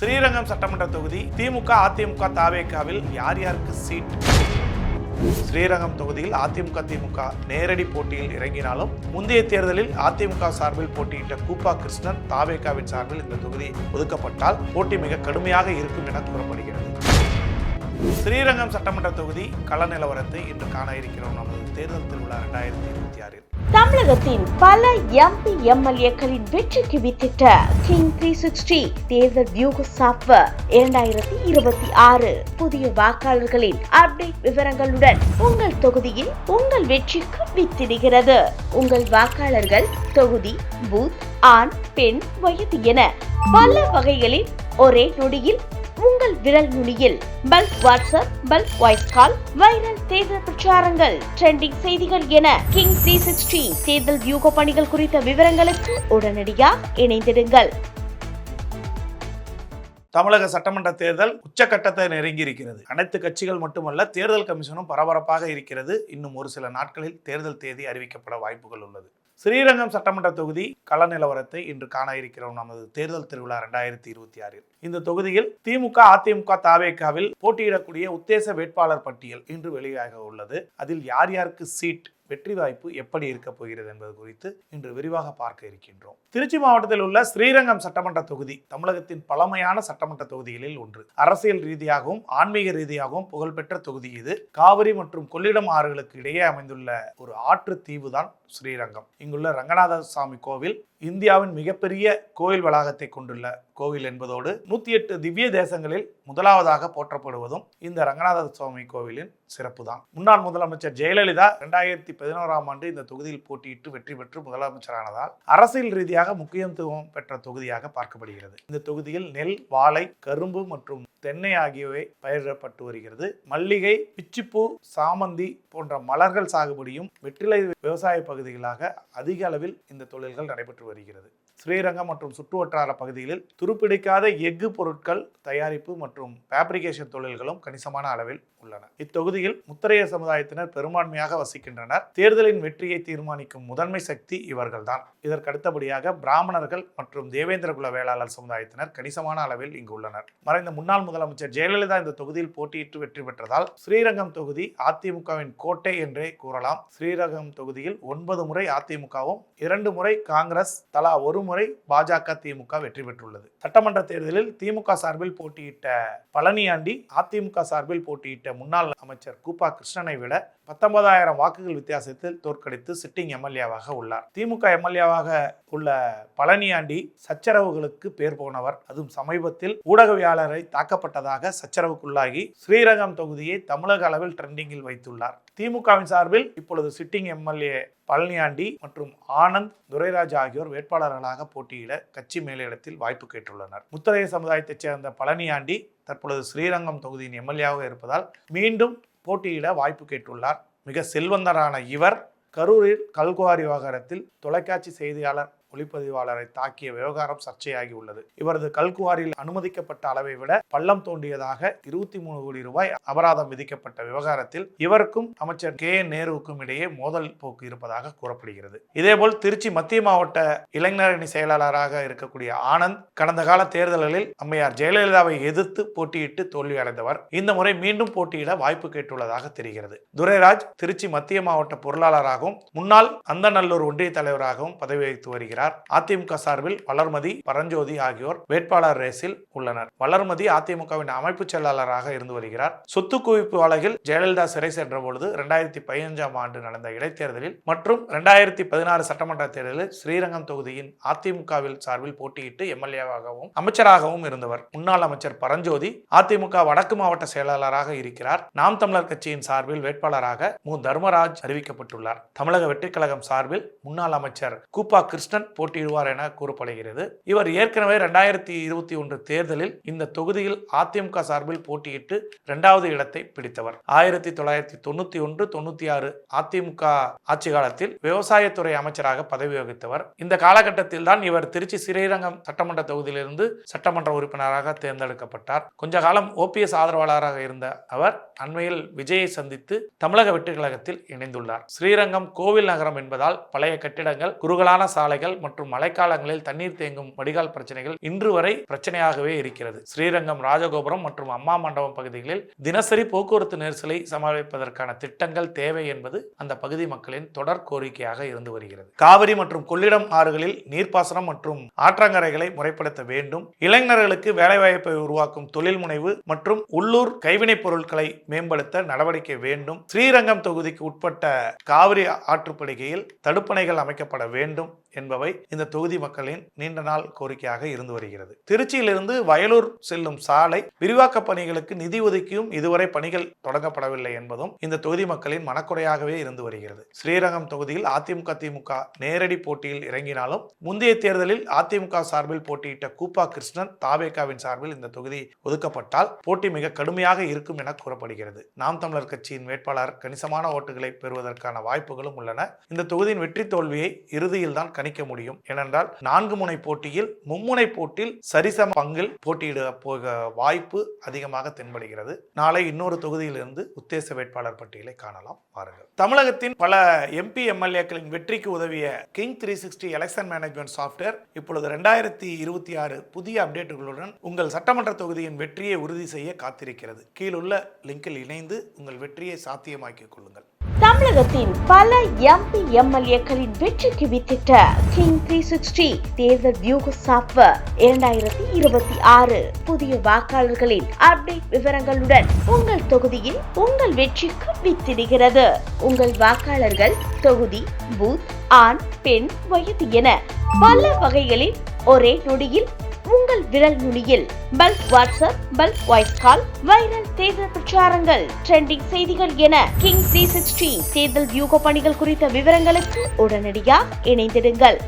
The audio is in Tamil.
ஸ்ரீரங்கம் சட்டமன்ற தொகுதி திமுக, அதிமுக, தாவேகாவில் யார் யாருக்கு சீட்? ஸ்ரீரங்கம் தொகுதியில் அதிமுக, திமுக நேரடி போட்டியில் இறங்கினாலும் முந்தைய தேர்தலில் அதிமுக சார்பில் போட்டியிட்ட கூப்பா கிருஷ்ணன் தாவேகாவின் சார்பில் இந்த தொகுதி ஒதுக்கப்பட்டால் போட்டி மிக கடுமையாக இருக்கும் என கூறப்படுகிறது. ஸ்ரீரங்கம் சட்டமன்ற தொகுதி கள நிலவரத்தை இன்று காண இருக்கிறோம். நமது தேர்தல் திருவிழா 2026 தமிழகத்தின் பல எம்பி எம்எல்ஏக்களின் வெற்றிக்கு வித்திட்ட கிங் 360 தேர்தல் வியூக சாப்ட்வேர் 2026 புதிய வாக்காளர்களின் அப்டேட் விவரங்களுடன் உங்கள் தொகுதியில் உங்கள் வெற்றிக்கு வித்திடுகிறது. உங்கள் வாக்காளர்கள் தொகுதி, பூத், ஆண், பெண், வயது என பல வகைகளில் ஒரே நொடியில் உங்கள் விரல் நுனியில் bulk WhatsApp, bulk voice call, viral தேர்தல் பிரச்சாரங்கள், ட்ரெண்டிங் செய்திகள் என கிங் 360 தேர்தல் வியூக பணிகள் குறித்த விவரங்களுக்கு உடனடியாக இணைந்திடுங்கள். தமிழக சட்டமன்ற தேர்தல் உச்சகட்டத்தை நெருங்கி இருக்கிறது. அனைத்து கட்சிகள் மட்டுமல்ல, தேர்தல் கமிஷனும் பரபரப்பாக இருக்கிறது. இன்னும் ஒரு சில நாட்களில் தேர்தல் தேதி அறிவிக்கப்பட வாய்ப்புகள் உள்ளது. ஸ்ரீரங்கம் சட்டமன்ற தொகுதி கள நிலவரத்தை இன்று காண இருக்கிறோம். நமது தேர்தல் திருவிழா 2026 இந்த தொகுதியில் திமுக, அதிமுக, தாவேகாவில் போட்டியிடக்கூடிய உத்தேச வேட்பாளர் பட்டியல் இன்று வெளியாக உள்ளது. அதில் யார் யாருக்கு சீட், வெற்றி வாய்ப்பு எப்படி இருக்க போகிறது என்பது குறித்து இன்று விரிவாக பார்க்க இருக்கின்றோம். திருச்சி மாவட்டத்தில் உள்ள ஸ்ரீரங்கம் சட்டமன்ற தொகுதி தமிழகத்தின் பழமையான சட்டமன்ற தொகுதிகளில் ஒன்று. அரசியல் ரீதியாகவும் ஆன்மீக ரீதியாகவும் புகழ்பெற்ற தொகுதி இது. காவிரி மற்றும் கொள்ளிடம் ஆறுகளுக்கு இடையே அமைந்துள்ள ஒரு ஆற்று தீவு தான் ஸ்ரீரங்கம். இங்குள்ள ரங்கநாத சுவாமி கோவில் இந்தியாவின் மிகப்பெரிய கோயில் வளாகத்தை கொண்டுள்ள கோவில் என்பதோடு 108 திவ்ய தேசங்களில் முதலாவதாக போற்றப்படுவதும் இந்த ரங்கநாத சுவாமி கோவிலின் சிறப்பு தான். முன்னாள் முதலமைச்சர் ஜெயலலிதா 2011ஆம் ஆண்டு இந்த தொகுதியில் போட்டியிட்டு வெற்றி பெற்று முதலமைச்சரானதால் அரசியல் ரீதியாக முக்கியத்துவம் பெற்ற தொகுதியாக பார்க்கப்படுகிறது. இந்த தொகுதியில் நெல், வாழை, கரும்பு மற்றும் தென்னை ஆகியவை பயிரிடப்பட்டு வருகிறது. மல்லிகை, பிச்சிப்பூ, சாமந்தி போன்ற மலர்கள் சாகுபடியும் வெற்றிலை விவசாய பகுதிகளாக அதிக அளவில் இந்த தொழில்கள் நடைபெற்று வருகிறது. ஸ்ரீரங்கம் மற்றும் சுற்றுவட்டார பகுதிகளில் துருப்பிடிக்காத எஃகு பொருட்கள் தயாரிப்பு மற்றும் ஃபேப்ரிகேஷன் தொழில்களும் கணிசமான அளவில் உள்ளன. இத்தொகுதியில் முத்திரைய சமுதாயத்தினர் பெரும்பான்மையாக வசிக்கின்றனர். தேர்தலின் வெற்றியை தீர்மானிக்கும் முதன்மை சக்தி இவர்கள்தான். இதற்கு அடுத்தபடியாக பிராமணர்கள் மற்றும் தேவேந்திர குல வேளாளர் சமுதாயத்தினர் கணிசமான அளவில் இங்கு உள்ளனர். மறைந்த முன்னாள் முதலமைச்சர் ஜெயலலிதா இந்த தொகுதியில் போட்டியிட்டு வெற்றி பெற்றதால் ஸ்ரீரங்கம் தொகுதி அதிமுகவின் கோட்டை என்றே கூறலாம். ஸ்ரீரங்கம் தொகுதியில் 9 முறை அதிமுகவும் 2 முறை காங்கிரஸ், தலா 1 முறை பாஜக, திமுக வெற்றி பெற்றுள்ளது. சட்டமன்ற தேர்தலில் திமுக சார்பில் போட்டியிட்ட பழனியாண்டி அதிமுக சார்பில் போட்டியிட்ட முன்னாள் அமைச்சர் கூப்பா கிருஷ்ணனை விட 19,000 வாக்குகள் வித்தியாசத்தில் தோற்கடித்து சிட்டிங் எம்எல்ஏவாக உள்ளார். திமுக எம்எல்ஏவாக உள்ள பழனியாண்டி சச்சரவுகளுக்கு பேர் போனவர். அதுவும் சமீபத்தில் ஊடகவியலாளரை தாக்கப்பட்டதாக சச்சரவுக்குள்ளாகி ஸ்ரீரங்கம் தொகுதியை தமிழக அளவில் ட்ரெண்டிங்கில் வைத்துள்ளார். திமுகவின் சார்பில் இப்பொழுது சிட்டிங் எம்எல்ஏ பழனியாண்டி மற்றும் ஆனந்த், துரைராஜ் ஆகியோர் வேட்பாளர்களாக போட்டியிட கட்சி மேலிடத்தில் வாய்ப்பு கேட்டுள்ளனர். முத்திரைய சமுதாயத்தைச் சேர்ந்த பழனியாண்டி தற்பொழுது ஸ்ரீரங்கம் தொகுதியின் எம்எல்ஏவாக இருப்பதால் மீண்டும் போட்டியிட வாய்ப்பு கேட்டுள்ளார். மிக செல்வந்தரான இவர் கரூரில் கல்குவாரி விவகாரத்தில் தொலைக்காட்சி செய்தியாளர், ஒளிப்பதிவாளரை தாக்கிய விவகாரம் சர்ச்சையாகி உள்ளது. இவரது கல்குவாரியில் அனுமதிக்கப்பட்ட அளவை விட பள்ளம் தோண்டியதாக 23 கோடி ரூபாய் அபராதம் விதிக்கப்பட்ட விவகாரத்தில் இவருக்கும் அமைச்சர் KN நேருவுக்கும் இடையே மோதல் போக்கு இருப்பதாக கூறப்படுகிறது. இதேபோல் திருச்சி மத்திய மாவட்ட இளைஞரணி செயலாளராக இருக்கக்கூடிய ஆனந்த் கடந்த கால தேர்தல்களில் அம்மையார் ஜெயலலிதாவை எதிர்த்து போட்டியிட்டு தோல்வி அடைந்தவர். இந்த முறை மீண்டும் போட்டியிட வாய்ப்பு கேட்டுள்ளதாக தெரிகிறது. துரைராஜ் திருச்சி மத்திய மாவட்ட பொருளாளராகவும் முன்னாள் அந்தநல்லூர் ஒன்றிய தலைவராகவும் பதவி வகித்து வருகிறார். அதிமுக சார்பில் வளர்மதி, பரஞ்சோதி ஆகியோர் வேட்பாளர் ரேஸில் உள்ளனர். வளர்மதி அதிமுகவின் அமைப்பு செயலாளராக இருந்து வருகிறார். சொத்து குவிப்பு வழக்கில் ஜெயலலிதா சிறை சென்ற பொழுது 2015ஆம் ஆண்டு நடந்த இடைத்தேர்தலில் மற்றும் 2016 சட்டமன்ற தேர்தலில் ஸ்ரீரங்கம் தொகுதியின் அதிமுகவில் சார்பில் போட்டியிட்டு எம்எல்ஏவாகவும் அமைச்சராகவும் இருந்தவர். முன்னாள் அமைச்சர் பரஞ்சோதி அதிமுக வடக்கு மாவட்ட செயலாளராக இருக்கிறார். நாம் தமிழர் கட்சியின் சார்பில் வேட்பாளராக மு. தர்மராஜ் அறிவிக்கப்பட்டுள்ளார். தமிழக வெற்றி கழகம் சார்பில் முன்னாள் அமைச்சர் கூப்பா கிருஷ்ணன் போட்டியிடுவார் என கூறப்படுகிறது. இவர் ஏற்கனவே 2021 தேர்தலில் இந்த தொகுதியில் அதிமுக சார்பில் போட்டியிட்டு 2வது இடத்தை பிடித்தவர். 1991-96 அதிமுக ஆட்சி காலத்தில் விவசாயத்துறை அமைச்சராக பதவி வகித்தவர். இந்த காலகட்டத்தில் தான் இவர் திருச்சி ஸ்ரீரங்கம் சட்டமன்ற தொகுதியிலிருந்து சட்டமன்ற உறுப்பினராக தேர்ந்தெடுக்கப்பட்டார். கொஞ்ச காலம் OPS ஆதரவாளராக இருந்த அவர் அண்மையில் விஜயை சந்தித்து தமிழக வெற்றி கழகத்தில் இணைந்துள்ளார். ஸ்ரீரங்கம் கோவில் நகரம் என்பதால் பழைய கட்டிடங்கள், குறுகலான சாலைகள், பிரச்சனைகள் மற்றும் மழைக்காலங்களில் தண்ணீர் தேங்கும் வடிகால் பிரச்சனைகள் இன்று வரை பிரச்சனையாகவே இருக்கிறது. ஸ்ரீரங்கம், ராஜகோபுரம் மற்றும் அம்மா மண்டபம் பகுதிகளில் தினசரி போக்குவரத்து நெரிசலை சமாளிப்பதற்கான திட்டங்கள் தேவை என்பது அந்த பகுதி மக்களின் தொடர் கோரிக்கையாக இருந்து வருகிறது. காவிரி மற்றும் கொள்ளிடம் ஆறுகளில் நீர்ப்பாசனம் மற்றும் ஆற்றங்கரைகளை முறைப்படுத்த வேண்டும். இளைஞர்களுக்கு வேலைவாய்ப்பை உருவாக்கும் தொழில் முனைவு மற்றும் உள்ளூர் கைவினைப் பொருட்களை மேம்படுத்த நடவடிக்கை வேண்டும். ஸ்ரீரங்கம் தொகுதிக்கு உட்பட்ட காவிரி ஆற்றுப்படுகையில் தடுப்பணைகள் அமைக்கப்பட வேண்டும் என்பவை இந்த தொகுதி மக்களின் நீண்ட நாள் கோரிக்கையாக இருந்து வருகிறது. திருச்சியிலிருந்து வயலூர் செல்லும் சாலை விரிவாக்க பணிகளுக்கு நிதி ஒதுக்கியும் இதுவரை பணிகள் தொடங்கப்படவில்லை என்பதும் இந்த தொகுதி மக்களின் மனக்குறையாகவே இருந்து வருகிறது. ஸ்ரீரங்கம் தொகுதியில் அதிமுக, திமுக நேரடி போட்டியில் இறங்கினாலும் முந்தைய தேர்தலில் அதிமுக சார்பில் போட்டியிட்ட கூப்பா கிருஷ்ணன் தாவேகாவின் சார்பில் இந்த தொகுதி ஒதுக்கப்பட்டால் போட்டி மிக கடுமையாக இருக்கும் என கூறப்படுகிறது. நாம் தமிழர் கட்சியின் வேட்பாளர் கணிசமான ஓட்டுகளை பெறுவதற்கான வாய்ப்புகளும் உள்ளன. இந்த தொகுதியின் வெற்றி தோல்வியை இறுதியில் தான் கணிக்க முடியும். ஏனென்றால் 4 முனை போட்டியில் மும்முனை போட்டியில் சரிசம பங்கில் போட்டியிட போக வாய்ப்பு அதிகமாக தென்படுகிறது. நாளை இன்னொரு தொகுதியிலிருந்து உத்தேச வேட்பாளர் பட்டியலை காணலாம். பாருங்கள். தமிழகத்தின் பல MP, MLAக்களின் வெற்றிக்கு உதவிய கிங் 360 எலெக்ஷன் மேனேஜ்மெண்ட் சாஃப்ட்வேர் இப்பொழுது 2026 புதிய அப்டேட்டுகளுடன் உங்கள் சட்டமன்ற தொகுதியின் வெற்றியை உறுதி செய்ய காத்திருக்கிறது. கீழுள்ள லிங்கில் இணைந்து உங்கள் வெற்றியை சாத்தியமாக்கிக் கொள்ளுங்கள். தமிழகத்தின் பல MP, MLAக்களின் வெற்றிக்கு வித்திட்ட கிங் 360 தேர்தல் வியூக சாஃப்ட்வேர் 2026 புதிய வாக்காளர்களின் அப்டேட் விவரங்களுடன் உங்கள் தொகுதியில் உங்கள் வெற்றிக்கு வித்திடுகிறது. உங்கள் வாக்காளர்கள் தொகுதி, பூத், ஆண், பெண், வயது என பல வகைகளில் ஒரே நொடியில் உங்கள் விரல் நுனியில் bulk WhatsApp, bulk voice call, viral தேர்தல் பிரச்சாரங்கள், ட்ரெண்டிங் செய்திகள் என கிங் 360 தேர்தல் வியூக பணிகள் குறித்த விவரங்களுக்கு உடனடியாக இணைந்திடுங்கள்.